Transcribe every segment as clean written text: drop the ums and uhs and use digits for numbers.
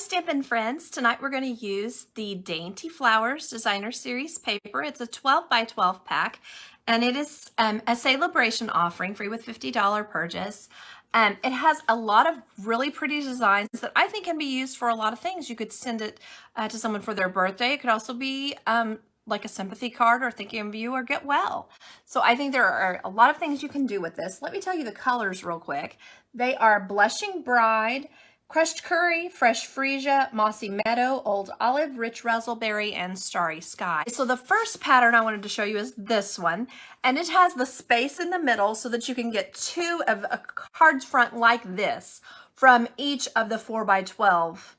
Stampin' friends, tonight we're going to use the Dainty Flowers Designer Series paper. It's a 12 by 12 pack, and it is a Sale-A-Bration offering, free with $50 purchase. It has a lot of really pretty designs that I think can be used for a lot of things. You could send it to someone for their birthday. It could also be like a sympathy card or thinking of you or get well. So I think there are a lot of things you can do with this. Let me tell you the colors real quick. They are Blushing Bride, Crushed Curry, Fresh Freesia, Mossy Meadow, Old Olive, Rich Razzleberry, and Starry Sky. So the first pattern I wanted to show you is this one, and it has the space in the middle so that you can get two of a card front like this from each of the 4 by 12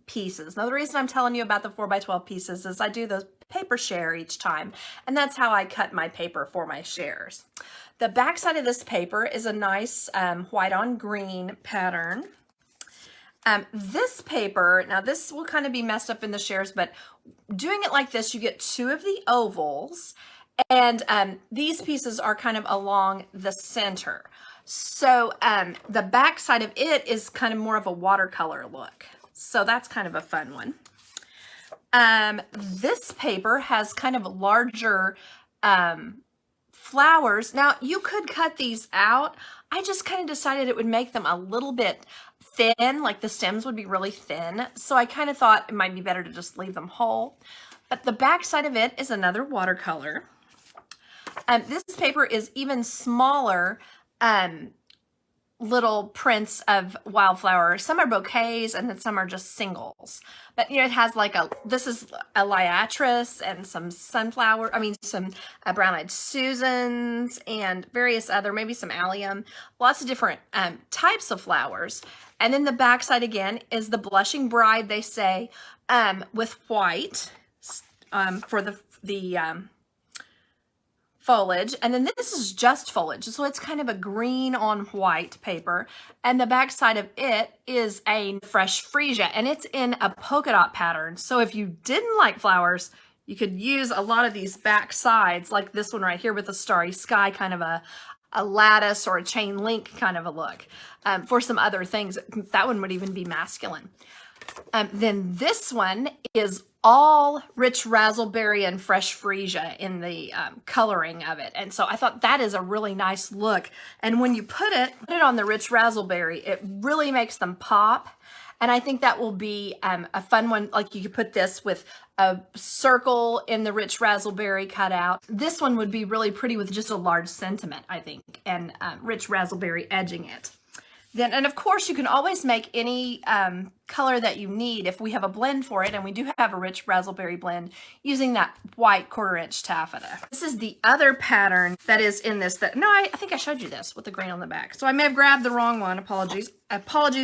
pieces. Now the reason I'm telling you about the 4 by 12 pieces is I do the paper share each time, and that's how I cut my paper for my shares. The back side of this paper is a nice white on green pattern. This paper, now this will kind of be messed up in the shares, but doing it like this, you get two of the ovals, and these pieces are kind of along the center. So the back side of it is kind of more of a watercolor look. So that's kind of a fun one. This paper has kind of larger flowers. Now you could cut these out. I just kind of decided it would make them a little bit thin, like the stems would be really thin. So I kind of thought it might be better to just leave them whole. But the back side of it is another watercolor. This paper is even smaller little prints of wildflowers. Some are bouquets and then some are just singles. But you know, it has like this is a liatris and some sunflower, some brown-eyed Susans and various other, maybe some allium, lots of different types of flowers. And then the back side again is the Blushing Bride, they say, with white for the foliage, and then this is just foliage, so it's kind of a green on white paper, and the back side of it is a Fresh Freesia, and it's in a polka dot pattern. So if you didn't like flowers, you could use a lot of these back sides, like this one right here with a Starry Sky, kind of a lattice or a chain link kind of a look, for some other things. That one would even be masculine. Then this one is all Rich Razzleberry and Fresh Freesia in the coloring of it. And so I thought that is a really nice look. And when you put it on the Rich Razzleberry, it really makes them pop. And I think that will be a fun one. Like you could put this with a circle in the Rich Razzleberry cut out. This one would be really pretty with just a large sentiment, I think, and Rich Razzleberry edging it. Then, and of course, you can always make any color that you need if we have a blend for it, and we do have a Rich Razzleberry blend using that white 1/4 inch taffeta. This is the other pattern that is in this. I think I showed you this with the green on the back, so I may have grabbed the wrong one. Apologies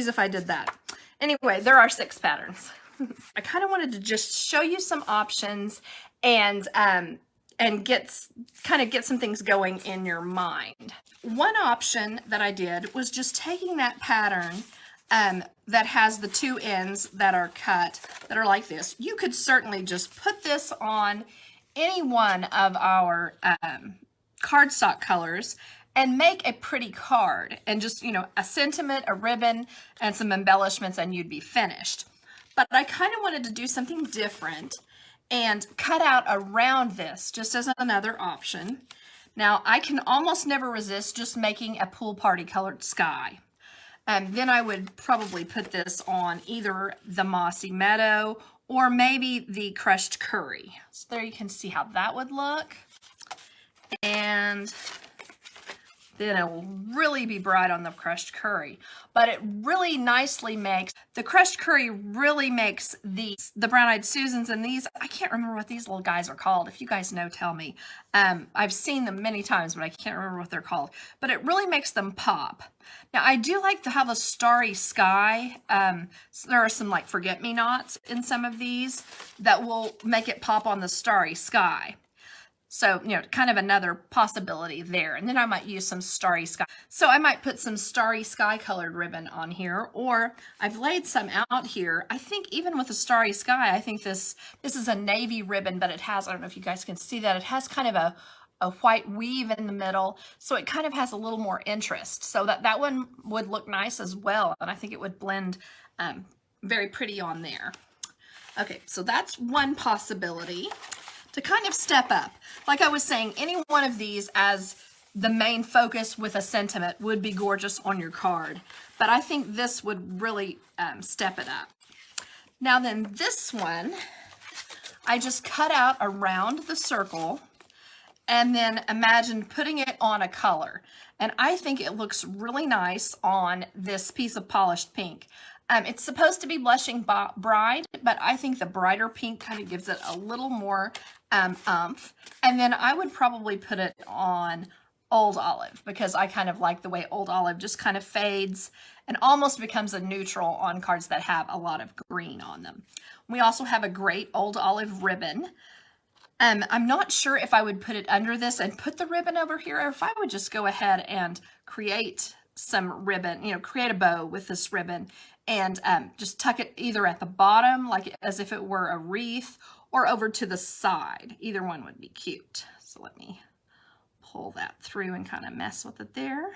if I did that. Anyway, there are 6 patterns. I kind of wanted to just show you some options and get some things going in your mind. One option that I did was just taking that pattern that has the 2 ends that are cut, that are like this. You could certainly just put this on any one of our cardstock colors and make a pretty card, and just, you know, a sentiment, a ribbon, and some embellishments, and you'd be finished. But I kind of wanted to do something different and cut out around this just as another option. Now I can almost never resist just making a pool party colored sky. Then I would probably put this on either the Mossy Meadow or maybe the Crushed Curry. So there you can see how that would look. And then it will really be bright on the Crushed Curry. But it really nicely makes, the Crushed Curry really makes the brown-eyed Susans, and these, I can't remember what these little guys are called. If you guys know, tell me. I've seen them many times, but I can't remember what they're called. But it really makes them pop. Now, I do like to have a Starry Sky. So there are some like forget-me-nots in some of these that will make it pop on the Starry Sky. So, you know, kind of another possibility there. And then I might use some Starry Sky. So I might put some Starry Sky colored ribbon on here, or I've laid some out here. I think even with the Starry Sky, I think this is a navy ribbon, but it has, I don't know if you guys can see that, it has kind of a white weave in the middle. So it kind of has a little more interest. So that one would look nice as well. And I think it would blend very pretty on there. Okay, so that's one possibility to kind of step up. Like I was saying, any one of these as the main focus with a sentiment would be gorgeous on your card. But I think this would really step it up. Now then, this one, I just cut out around the circle and then imagine putting it on a color. And I think it looks really nice on this piece of polished pink. It's supposed to be Blushing Bride, but I think the brighter pink kind of gives it a little more oomph. And then I would probably put it on Old Olive because I kind of like the way Old Olive just kind of fades and almost becomes a neutral on cards that have a lot of green on them. We also have a great Old Olive ribbon. I'm not sure if I would put it under this and put the ribbon over here, or if I would just go ahead and create some ribbon, you know, create a bow with this ribbon and just tuck it either at the bottom, like as if it were a wreath, or over to the side. Either one would be cute. So let me pull that through and kind of mess with it there.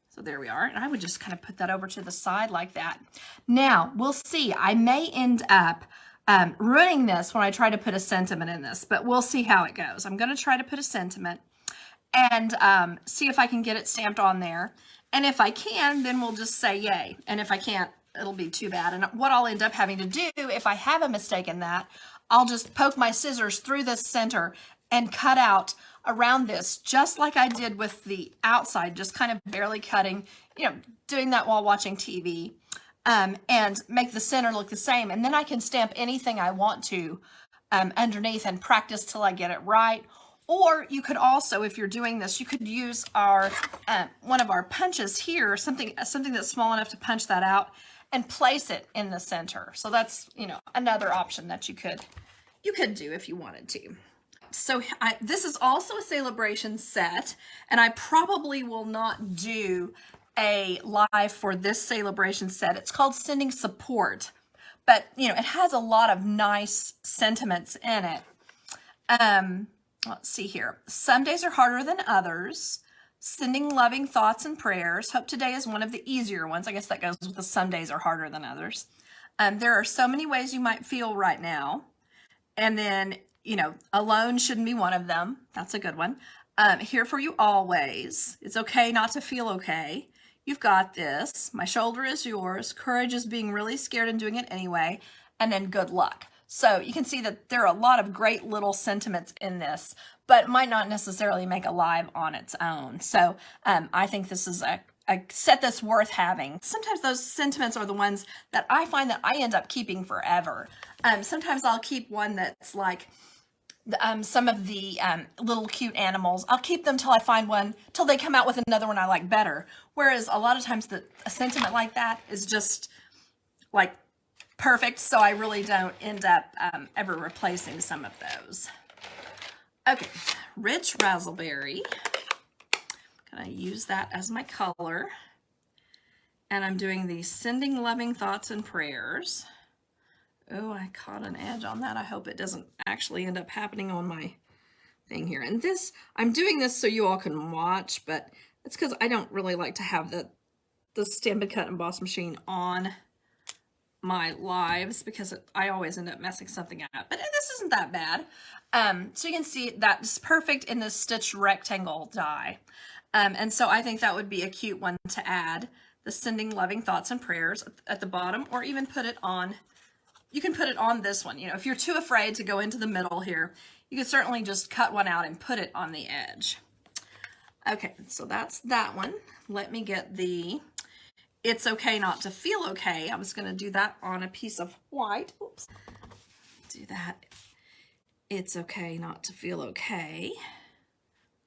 So there we are. And I would just kind of put that over to the side like that. Now, we'll see. I may end up ruining this when I try to put a sentiment in this, but we'll see how it goes. I'm going to try to put a sentiment and see if I can get it stamped on there. And if I can, then we'll just say yay. And if I can't, it'll be too bad. And what I'll end up having to do, if I have a mistake in that, I'll just poke my scissors through the center and cut out around this, just like I did with the outside, just kind of barely cutting, you know, doing that while watching TV, and make the center look the same. And then I can stamp anything I want to underneath and practice till I get it right. Or you could also, if you're doing this, you could use our one of our punches here, something that's small enough to punch that out and place it in the center. So that's, you know, another option that you could do if you wanted to. So this is also a Sale-A-Bration set, and I probably will not do a live for this Sale-A-Bration set. It's called Sending Support, but you know, it has a lot of nice sentiments in it. Let's see here. Some days are harder than others. Sending loving thoughts and prayers. Hope today is one of the easier ones. I guess that goes with the some days are harder than others. There are so many ways you might feel right now. And then, you know, alone shouldn't be one of them. That's a good one. Here for you always. It's okay not to feel okay. You've got this. My shoulder is yours. Courage is being really scared and doing it anyway. And then good luck. So you can see that there are a lot of great little sentiments in this, but might not necessarily make a live on its own. So I think this is a set that's worth having. Sometimes those sentiments are the ones that I find that I end up keeping forever. Sometimes I'll keep one that's like some of the little cute animals. I'll keep them till I find one, till they come out with another one I like better. Whereas a lot of times a sentiment like that is just like perfect, so I really don't end up ever replacing some of those. Okay, Rich Razzleberry. I'm gonna use that as my color. And I'm doing the Sending Loving Thoughts and Prayers. Oh, I caught an edge on that. I hope it doesn't actually end up happening on my thing here. And this, I'm doing this so you all can watch, but it's because I don't really like to have the Stampin' Cut Emboss machine on my lives because I always end up messing something up. But this isn't that bad. So you can see that's perfect in this stitched rectangle die. And so I think that would be a cute one to add. The Sending Loving Thoughts and Prayers at the bottom, or even put it on, you can put it on this one. You know, if you're too afraid to go into the middle here, you could certainly just cut one out and put it on the edge. Okay, so that's that one. Let me get the It's Okay Not to Feel Okay. I was going to do that on a piece of white. Oops. Do that. It's okay not to feel okay.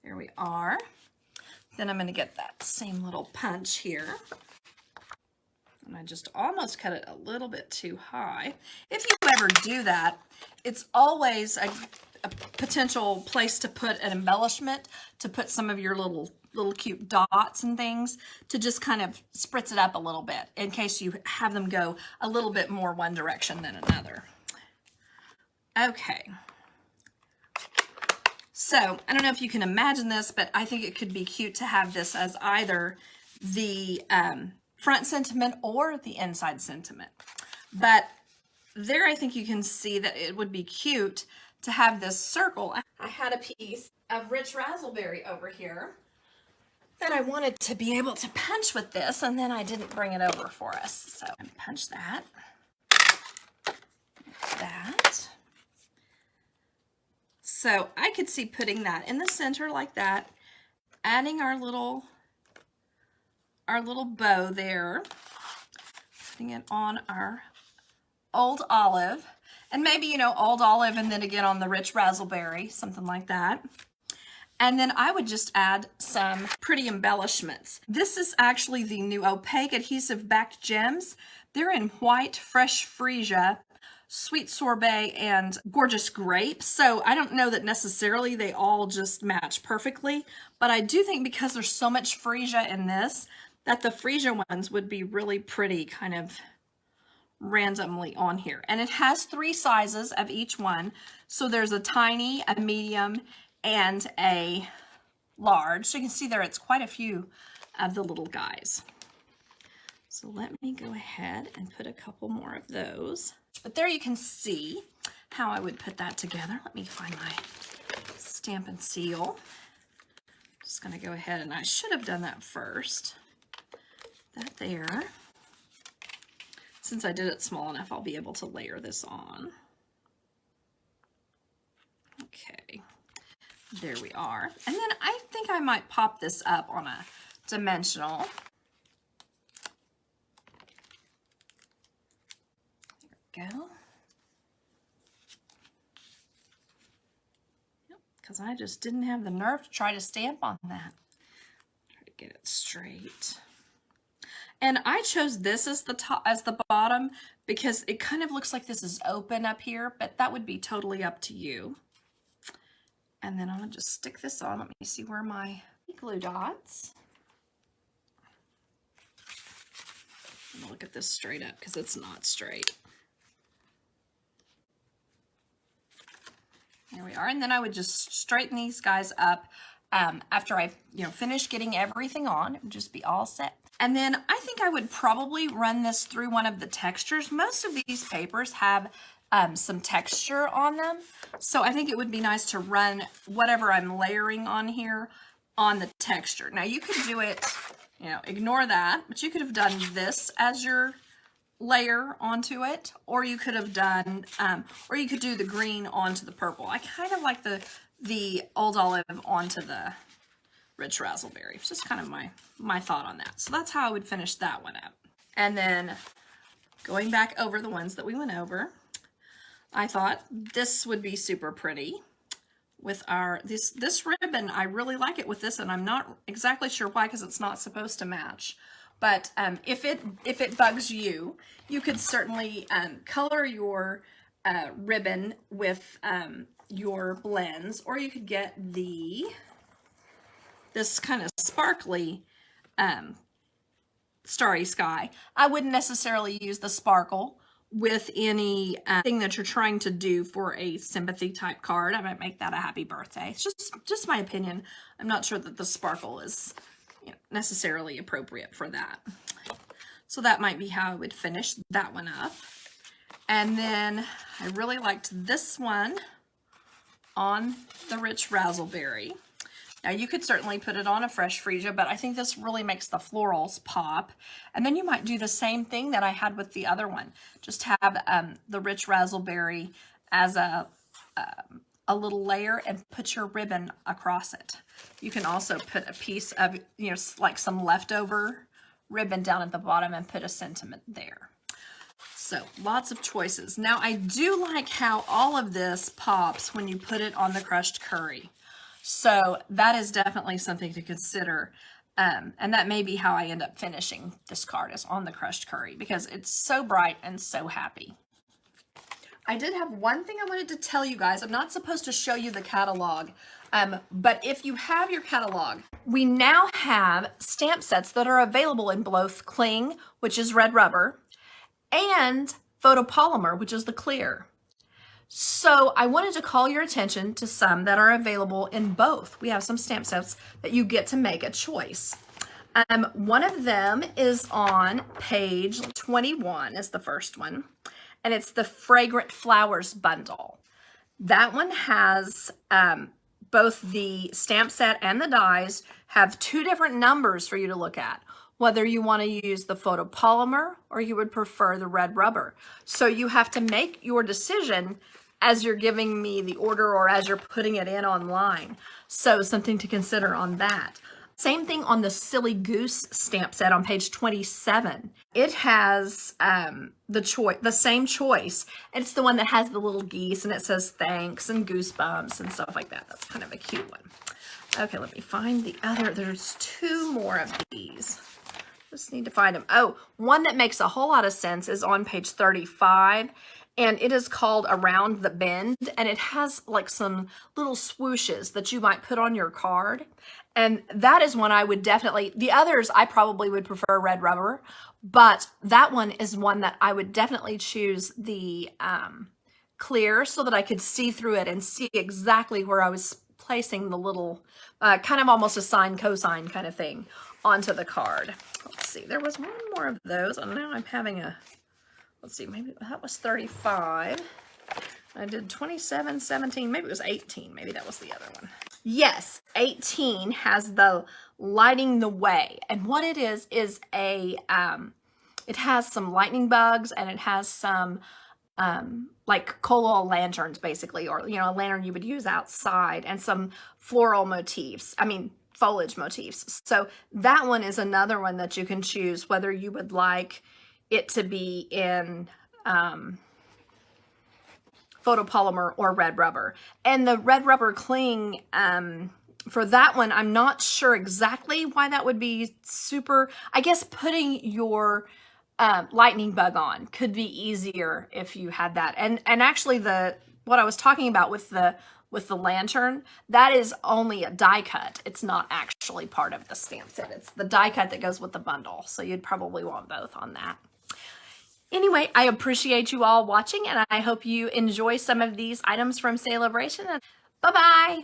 There we are. Then I'm going to get that same little punch here. And I just almost cut it a little bit too high. If you ever do that, it's always a potential place to put an embellishment, to put some of your little cute dots and things, to just kind of spritz it up a little bit in case you have them go a little bit more one direction than another. Okay. So, I don't know if you can imagine this, but I think it could be cute to have this as either the front sentiment or the inside sentiment. But there I think you can see that it would be cute to have this circle. I had a piece of rich raspberry over here that I wanted to be able to punch with this, and then I didn't bring it over for us. So I punch that. So I could see putting that in the center like that, adding our little bow there, putting it on our old olive, and maybe, you know, old olive and then again on the rich raspberry, something like that. And then I would just add some pretty embellishments. This is actually the new opaque adhesive backed gems. They're in white, fresh freesia, sweet sorbet, and gorgeous grape. So I don't know that necessarily they all just match perfectly, but I do think because there's so much freesia in this, that the freesia ones would be really pretty kind of randomly on here. And it has 3 sizes of each one. So there's a tiny, a medium, and a large. So you can see there it's quite a few of the little guys. So let me go ahead and put a couple more of those. But there you can see how I would put that together. Let me find my Stampin' Seal. Just going to go ahead, and I should have done that first. That there. Since I did it small enough, I'll be able to layer this on. Okay, there we are. And then I think I might pop this up on a dimensional. There we go. Yep, because I just didn't have the nerve to try to stamp on that. Try to get it straight. And I chose this as the top, as the bottom, because it kind of looks like this is open up here, but that would be totally up to you. And then I'm gonna just stick this on. Let me see where my glue dots. I'm gonna look at this straight up because it's not straight. There we are. And then I would just straighten these guys up after I, finish getting everything on. It would just be all set. And then I think I would probably run this through one of the textures. Most of these papers have some texture on them. So I think it would be nice to run whatever I'm layering on here on the texture. Now you could do it, ignore that, but you could have done this as your layer onto it, or you could have done, or you could do the green onto the purple. I kind of like the old olive onto the rich raspberry. It's just kind of my thought on that. So that's how I would finish that one up. And then going back over the ones that we went over, I thought this would be super pretty with our, this ribbon. I really like it with this, and I'm not exactly sure why, because it's not supposed to match. But if it bugs you, you could certainly color your ribbon with your blends, or you could get this kind of sparkly Starry Sky. I wouldn't necessarily use the sparkle with any thing that you're trying to do for a sympathy type card. I might make that a happy birthday. It's just my opinion. I'm not sure that the sparkle is necessarily appropriate for that. So that might be how I would finish that one up. And then I really liked this one on the rich raspberry. Now you could certainly put it on a fresh freesia, but I think this really makes the florals pop. And then you might do the same thing that I had with the other one. Just have the rich raspberry as a little layer and put your ribbon across it. You can also put a piece of, like some leftover ribbon down at the bottom and put a sentiment there. So lots of choices. Now I do like how all of this pops when you put it on the crushed curry. So that is definitely something to consider. And that may be how I end up finishing this card, is on the crushed curry, because it's so bright and so happy. I did have one thing I wanted to tell you guys. I'm not supposed to show you the catalog, but if you have your catalog, we now have stamp sets that are available in both cling, which is red rubber, and photopolymer, which is the clear. So I wanted to call your attention to some that are available in both. We have some stamp sets that you get to make a choice. One of them is on page 21 is the first one, and it's the Fragrant Flowers bundle. That one has both the stamp set and the dies have two different numbers for you to look at, whether you want to use the photopolymer or you would prefer the red rubber. So you have to make your decision as you're giving me the order or as you're putting it in online. So something to consider on that. Same thing on the Silly Goose stamp set on page 27. It has the same choice. It's the one that has the little geese and it says thanks and goosebumps and stuff like that. That's kind of a cute one. Okay, let me find the other. There's two more of these. Just need to find them. Oh, one that makes a whole lot of sense is on page 35. And it is called Around the Bend, and it has like some little swooshes that you might put on your card. And that is one I would definitely, the others I probably would prefer red rubber, but that one is one that I would definitely choose the clear so that I could see through it and see exactly where I was placing the little, kind of almost a sine cosine kind of thing onto the card. Let's see, there was one more of those, and now I'm having a, let's see, maybe that was 35. I did 27, 17, maybe it was 18. Maybe that was the other one. Yes, 18 has the Lighting the Way. And what it is a, it has some lightning bugs and it has some like cola lanterns basically, or, you know, a lantern you would use outside, and some floral motifs. I mean, foliage motifs. So that one is another one that you can choose whether you would like it to be in photopolymer or red rubber. And the red rubber cling, for that one, I'm not sure exactly why that would be super, I guess putting your lightning bug on could be easier if you had that. And actually what I was talking about with the lantern, that is only a die cut. It's not actually part of the stamp set. It's the die cut that goes with the bundle. So you'd probably want both on that. Anyway, I appreciate you all watching, and I hope you enjoy some of these items from Sale-A-Bration. Bye-bye.